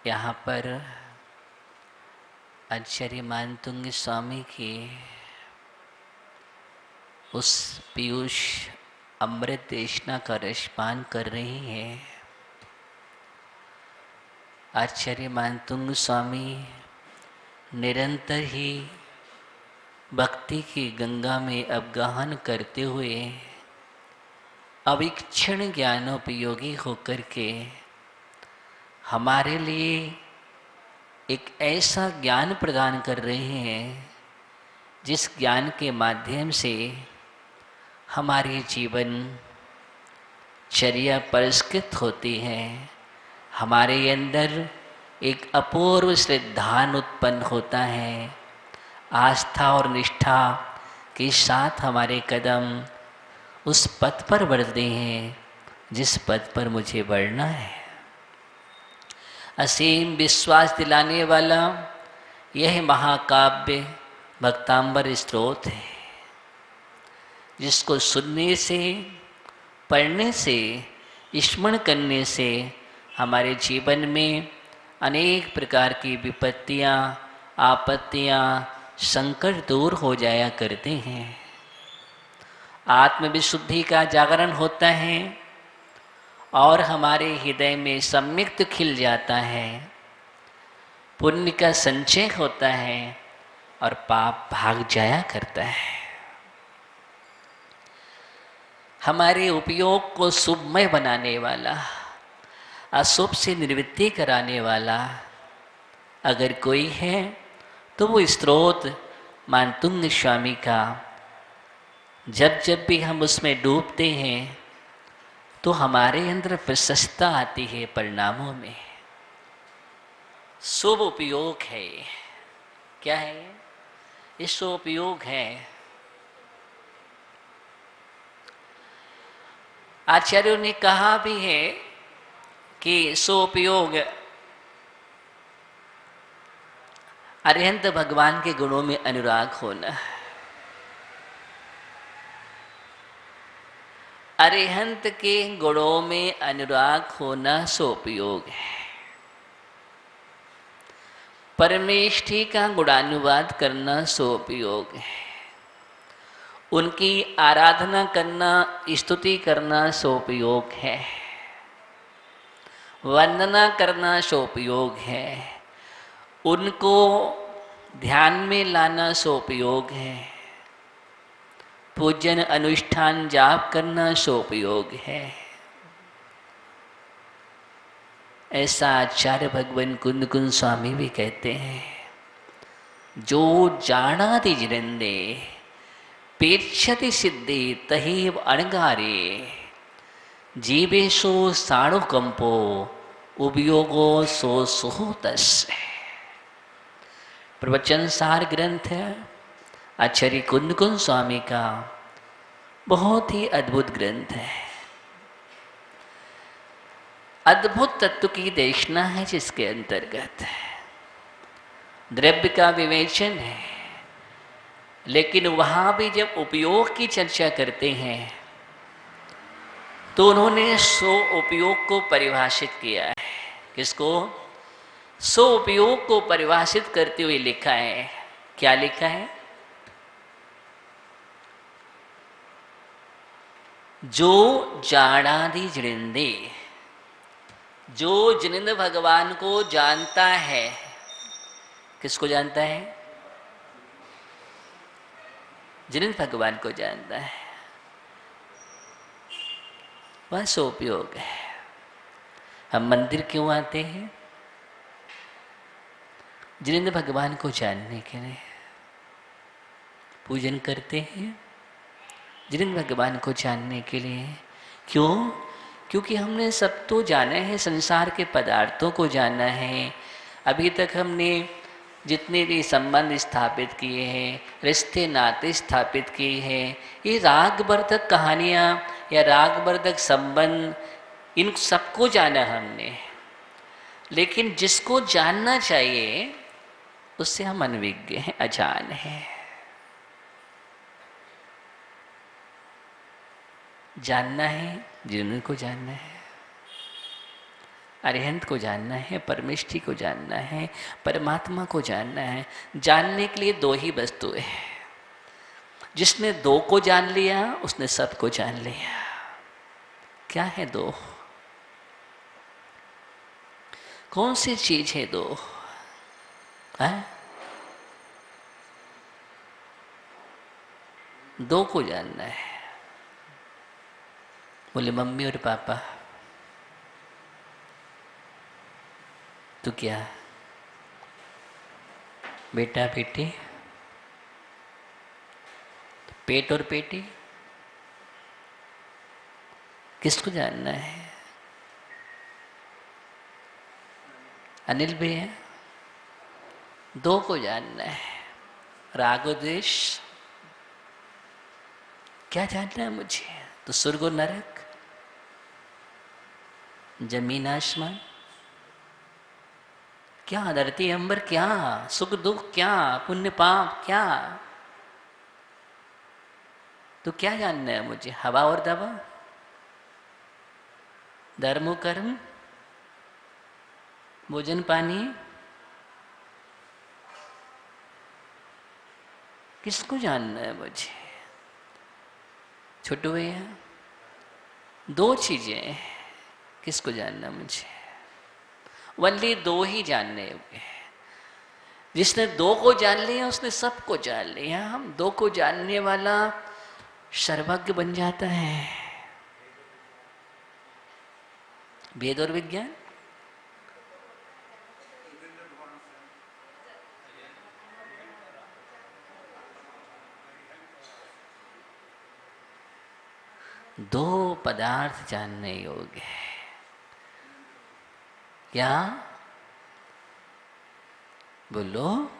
यहाँ पर आचार्य मानतुंग स्वामी की उस पीयूष अमृत देशना का रसपान कर रही है। आचार्य मानतुंग स्वामी निरंतर ही भक्ति की गंगा में अवगाहन करते हुए अविक्षण ज्ञानोपयोगी होकर के हमारे लिए एक ऐसा ज्ञान प्रदान कर रहे हैं जिस ज्ञान के माध्यम से हमारी जीवन चर्या परिष्कृत होती है। हमारे अंदर एक अपूर्व श्रद्धान उत्पन्न होता है। आस्था और निष्ठा के साथ हमारे कदम उस पथ पर बढ़ते हैं जिस पथ पर मुझे बढ़ना है। असीम विश्वास दिलाने वाला यह महाकाव्य भक्तांबर स्तोत्र है, जिसको सुनने से, पढ़ने से, स्मरण करने से हमारे जीवन में अनेक प्रकार की विपत्तियाँ, आपत्तियाँ, संकट दूर हो जाया करते हैं। आत्मविशुद्धि का जागरण होता है और हमारे हृदय में सम्यक्त खिल जाता है। पुण्य का संचय होता है और पाप भाग जाया करता है। हमारे उपयोग को शुभमय बनाने वाला, अशुभ से निवृत्ति कराने वाला अगर कोई है तो वो स्तोत्र मानतुंग स्वामी का जब जब भी हम उसमें डूबते हैं तो हमारे अंदर प्रशस्ता आती है। परिणामों में शुभ उपयोग है। क्या है ये शुभ उपयोग है? आचार्यों ने कहा भी है कि शुभ उपयोग अरिहंत भगवान के गुणों में अनुराग होना। अरिहंत के गुणों में अनुराग होना सोपयोग है। परमेष्ठी का गुणानुवाद करना सोपयोग है। उनकी आराधना करना, स्तुति करना सोपयोग है। वंदना करना सोपयोग है। उनको ध्यान में लाना सोपयोग है। पूजन, अनुष्ठान, जाप करना सोपयोग है। ऐसा आचार्य भगवान कुंद कुंद स्वामी भी कहते हैं। जो जानाति जिनंदे पेक्षति सिद्धि तहेव अणगारे जीवेशो साणुकंपो उपयोगो सो सुहोतस्य। प्रवचन सार ग्रंथ है आचार्य कुंद कुंद स्वामी का, बहुत ही अद्भुत ग्रंथ है। अद्भुत तत्व की देशना है जिसके अंतर्गत द्रव्य का विवेचन है, लेकिन वहाँ भी जब उपयोग की चर्चा करते हैं तो उन्होंने सो उपयोग को परिभाषित किया है। किसको? सो उपयोग को परिभाषित करते हुए लिखा है। क्या लिखा है? जो जानादि जिनेंदे, जो जिनेंद्र भगवान को जानता है। किसको जानता है? जिनेंद्र भगवान को जानता है, वह सोपयोग है। हम मंदिर क्यों आते हैं? जिनेंद्र भगवान को जानने के लिए। पूजन करते हैं जिनेंद्र भगवान को जानने के लिए। क्यों? क्योंकि हमने सब तो जाना है, संसार के पदार्थों को जाना है। अभी तक हमने जितने भी संबंध स्थापित किए हैं, रिश्ते नाते स्थापित किए हैं, ये रागवर्धक कहानियाँ या रागवर्धक संबंध, इन सबको जाना हमने। लेकिन जिसको जानना चाहिए उससे हम अनविज्ञ हैं, अजान हैं। जानना है, जिनको जानना है। अरिहंत को जानना है, परमेष्ठी को जानना है, परमात्मा को जानना है। जानने के लिए दो ही वस्तुएं हैं। जिसने दो को जान लिया उसने सब को जान लिया। क्या है दो? कौन सी चीज है दो? है? दो को जानना है। बोले मम्मी और पापा। तो क्या? बेटा बेटी? पेट और पेटी? किसको जानना है? अनिल भैया, दो को जानना है। राग और द्वेष क्या जानना है मुझे? तो स्वर्ग और नरक, जमीन आसमान क्या, धरती अंबर क्या, सुख दुख क्या, पुण्य पाप क्या? तो क्या जानना है मुझे? हवा और दवा, धर्म कर्म, भोजन पानी? किसको जानना है मुझे? छोटू भैया, दो चीजें किसको जानना मुझे? वनली दो ही जानने होंगे। जिसने दो को जान लिया उसने सब को जान लिया। हम दो को जानने वाला सर्वज्ञ बन जाता है। वेद और विज्ञान दो पदार्थ जानने योग्य है। क्या बोलो?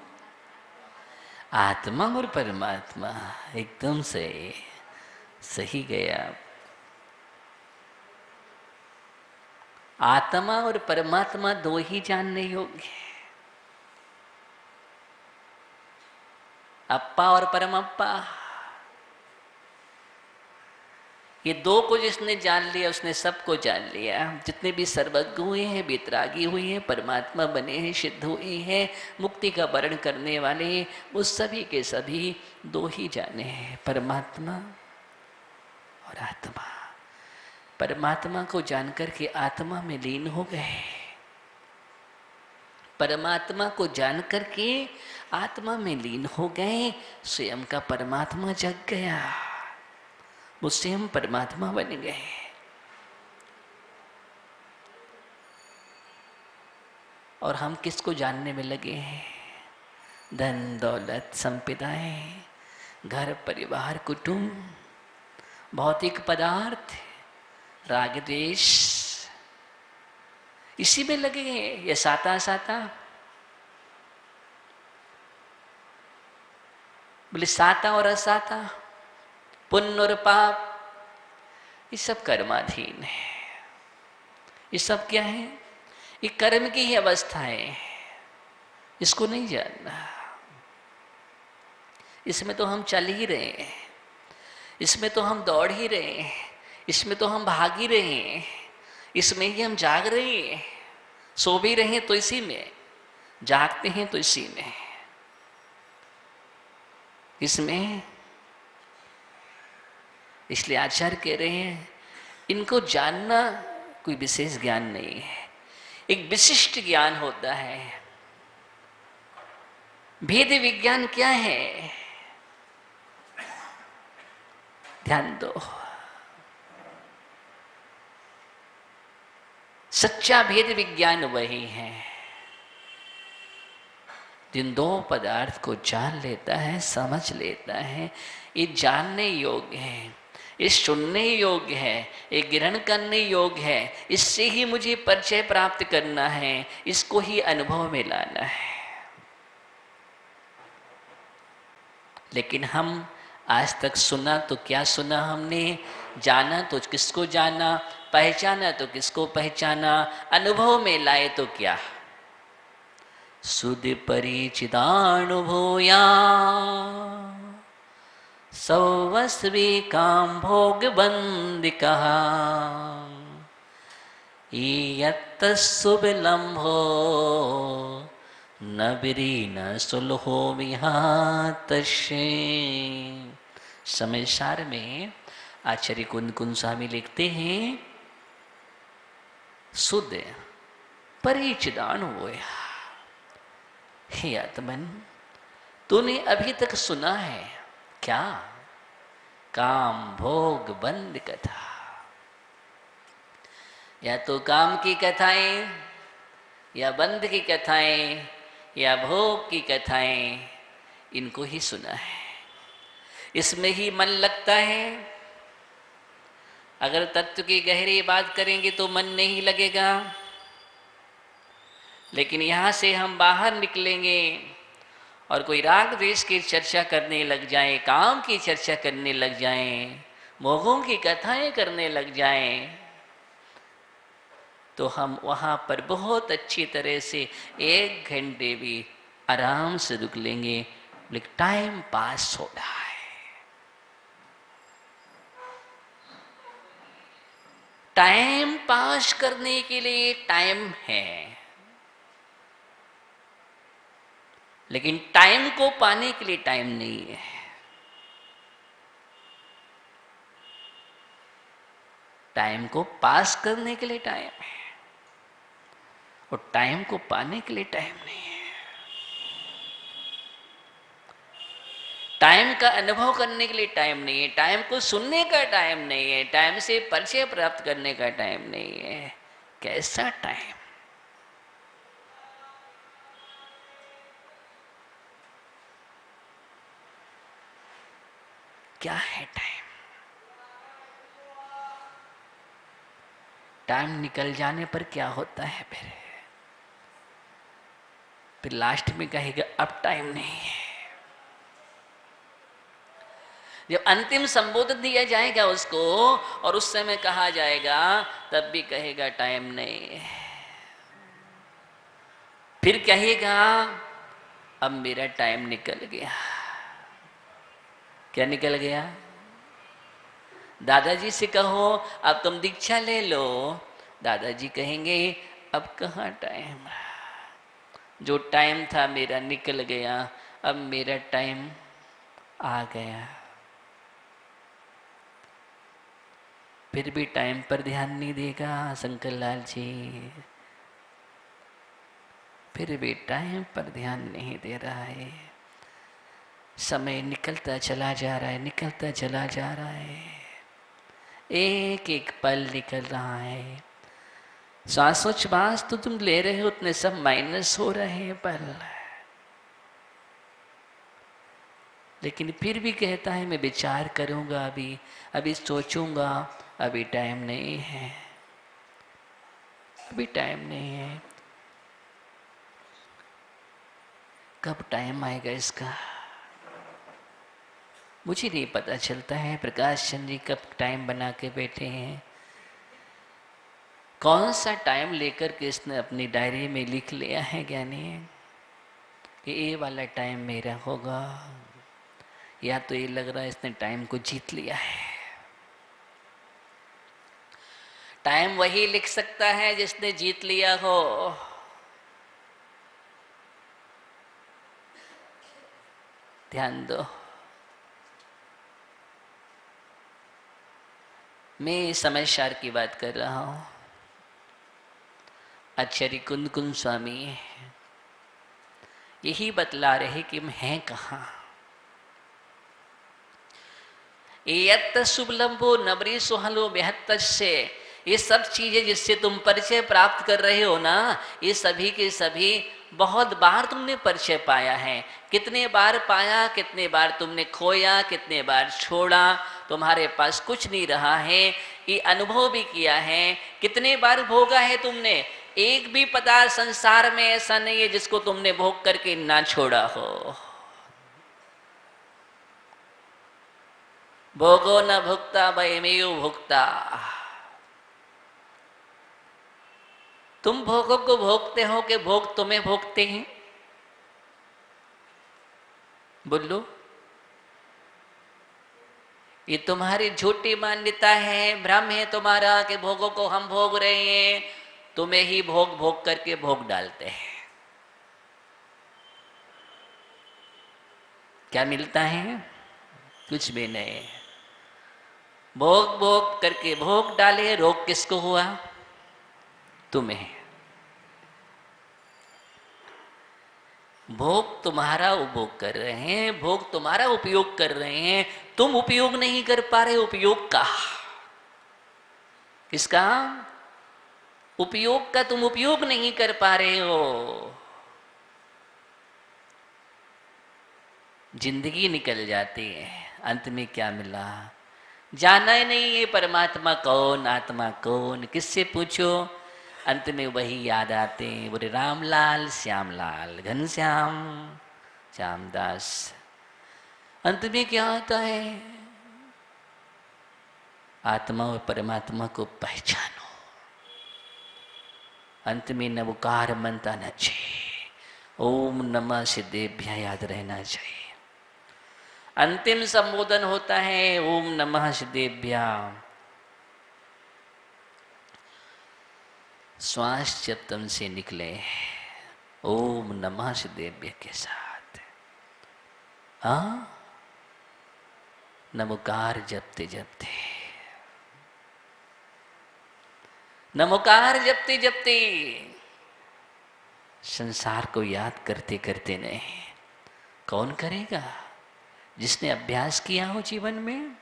आत्मा और परमात्मा। एकदम सही, सही गया। आत्मा और परमात्मा दो ही जानने योग्य है। अप्पा और परमप्पा, ये दो को जिसने जान लिया उसने सबको जान लिया। जितने भी सर्वज्ञ हुए हैं, बेतरागी हुई हैं, परमात्मा बने हैं, सिद्ध हुए हैं, मुक्ति का वर्ण करने वाले, वो सभी के सभी दो ही जाने हैं, परमात्मा और आत्मा। परमात्मा को जानकर के आत्मा में लीन हो गए। परमात्मा को जानकर के आत्मा में लीन हो गए। स्वयं का परमात्मा जग गया, वो स्वयं परमात्मा बन गए। और हम किसको जानने में लगे हैं? धन दौलत संपदाएं, घर परिवार कुटुंब, भौतिक पदार्थ, राग द्वेष, इसी में लगे हैं। ये साता साता, बोले साता और असाता, पुण्य और पाप, ये सब कर्माधीन है। ये सब क्या है? ये कर्म की ही अवस्था है। इसको नहीं जानना। इसमें तो हम चल ही रहे हैं, इसमें तो हम दौड़ ही रहे हैं, इसमें तो हम भाग ही रहे हैं, इसमें ही हम जाग रहे हैं। सो भी रहे हैं तो इसी में, जागते हैं तो इसी में। इसमें इसलिए आचार्य कह रहे हैं इनको जानना कोई विशेष ज्ञान नहीं है, एक विशिष्ट ज्ञान होता है। भेद विज्ञान क्या है? ध्यान दो। सच्चा भेद विज्ञान वही है जिन दो पदार्थ को जान लेता है, समझ लेता है। ये जानने योग्य है, ये सुनने योग्य है, ये ग्रहण करने योग्य है। इससे ही मुझे परिचय प्राप्त करना है, इसको ही अनुभव में लाना है। लेकिन हम आज तक सुना तो क्या सुना हमने? जाना तो किसको जाना? पहचाना तो किसको पहचाना? अनुभव में लाए तो क्या? सुधि परिचितानुभूया सौवस्वी काम भोग बंदिका यत्त सुविलम्भो न विरीन सुलहो विहातशे। समय सार में आचार्य कुंद कुंद स्वामी लिखते हैं, सुध परिचिदान होया। हे आत्मन, तूने अभी तक सुना है क्या? काम भोग बंद कथा, या तो काम की कथाएं, या बंद की कथाएं, या भोग की कथाएं, इनको ही सुना है। इसमें ही मन लगता है। अगर तत्व की गहरी बात करेंगे तो मन नहीं लगेगा। लेकिन यहाँ से हम बाहर निकलेंगे और कोई राग द्वेष की चर्चा करने लग जाए, काम की चर्चा करने लग जाए, मोहों की कथाएं करने लग जाए, तो हम वहाँ पर बहुत अच्छी तरह से 1 घंटे भी आराम से रुक लेंगे। लेकिन टाइम पास हो रहा है। टाइम पास करने के लिए टाइम है, लेकिन टाइम को पाने के लिए टाइम नहीं है। टाइम को पास करने के लिए टाइम है और टाइम को पाने के लिए टाइम नहीं है। टाइम का अनुभव करने के लिए टाइम नहीं है, टाइम को सुनने का टाइम नहीं है, टाइम से परिचय प्राप्त करने का टाइम नहीं है। कैसा टाइम? क्या है टाइम? टाइम निकल जाने पर क्या होता है? फिर लास्ट में कहेगा अब टाइम नहीं है। जब अंतिम संबोधन दिया जाएगा उसको और उस समय कहा जाएगा, तब भी कहेगा टाइम नहीं है। फिर कहेगा अब मेरा टाइम निकल गया। क्या निकल गया? दादाजी से कहो अब तुम दीक्षा ले लो, दादाजी कहेंगे अब कहाँ टाइम, जो टाइम था मेरा निकल गया, अब मेरा टाइम आ गया। फिर भी टाइम पर ध्यान नहीं देगा शंकर लाल जी, फिर भी टाइम पर ध्यान नहीं दे रहा है। समय निकलता चला जा रहा है, निकलता चला जा रहा है, एक एक पल निकल रहा है। श्वासोच्छ्वास तो तुम ले रहे हो, उतने सब माइनस हो रहे हैं पल। लेकिन फिर भी कहता है मैं विचार करूंगा, अभी सोचूंगा, अभी टाइम नहीं है, अभी टाइम नहीं है। कब टाइम आएगा इसका मुझे नहीं पता चलता है। प्रकाश चंद जी कब टाइम बना के बैठे हैं, कौन सा टाइम लेकर के इसने अपनी डायरी में लिख लिया है ज्ञानी कि ये वाला टाइम मेरा होगा, या तो ये लग रहा है इसने टाइम को जीत लिया है। टाइम वही लिख सकता है जिसने जीत लिया हो। ध्यान दो, मैं समय सार की बात कर रहा हूं। आचार्य कुंद कुंद स्वामी यही बतला रहे कि हम हैं कहाँ। यत्त शुभलंबो नबरी सुहलो बेहत्त से, ये सब चीजें जिससे तुम परिचय प्राप्त कर रहे हो ना, ये सभी के सभी बहुत बार तुमने परिचय पाया है। कितने बार पाया, कितने बार तुमने खोया, कितने बार छोड़ा, तुम्हारे पास कुछ नहीं रहा है। ये अनुभव भी किया है। कितने बार भोगा है तुमने, एक भी पदार्थ संसार में ऐसा नहीं है जिसको तुमने भोग करके ना छोड़ा हो। भोगो न भुक्ता वयमेव भुक्ता। तुम भोगों को भोगते हो कि भोग तुम्हें भोगते हैं? बोलो, ये तुम्हारी झूठी मान्यता है, भ्रम है तुम्हारा कि भोगों को हम भोग रहे हैं। तुम्हें ही भोग भोग करके भोग डालते हैं। क्या मिलता है? कुछ भी नहीं। भोग भोग करके भोग डाले, रोग किसको हुआ? तुम्हें। भोग तुम्हारा उपभोग कर रहे हैं, भोग तुम्हारा उपयोग कर रहे हैं, तुम उपयोग नहीं कर पा रहे। उपयोग का, किसका? उपयोग का तुम उपयोग नहीं कर पा रहे हो। जिंदगी निकल जाती है, अंत में क्या मिला? जाना ही नहीं है परमात्मा कौन, आत्मा कौन, किससे पूछो? अंत में वही याद आते हैं, बोले रामलाल श्यामलाल घनश्याम श्यामदास। अंत में क्या होता है? आत्मा और परमात्मा को पहचानो। अंत में नवकार मनता न चाहिए, ओम नमः सिद्धेभ्य याद रहना चाहिए। अंतिम संबोधन होता है ओम नमः सिद्धेभ्य। श्वास जब तुम से निकले ओम नमः सिद्धेभ्य के साथ, हाँ, नमोकार जपते जपते, नमोकार जपते जपते, संसार को याद करते करते नहीं। कौन करेगा? जिसने अभ्यास किया हो जीवन में।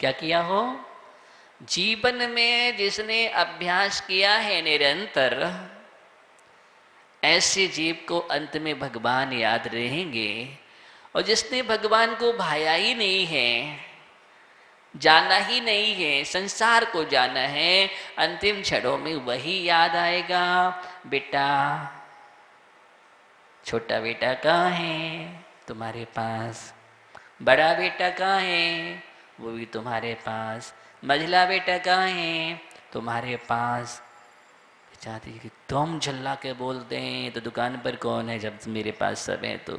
क्या किया हो? जीवन में जिसने अभ्यास किया है निरंतर, ऐसे जीव को अंत में भगवान याद रहेंगे। और जिसने भगवान को भाया ही नहीं है, जाना ही नहीं है, संसार को जाना है, अंतिम क्षणों में वही याद आएगा। बेटा, छोटा बेटा कहाँ है? तुम्हारे पास। बड़ा बेटा कहाँ है? वो भी तुम्हारे पास। मझला बेटा कहाँ है? तुम्हारे पास। चाहती कि तुम झल्ला के बोल दें तो दुकान पर कौन है जब मेरे पास सब है तो।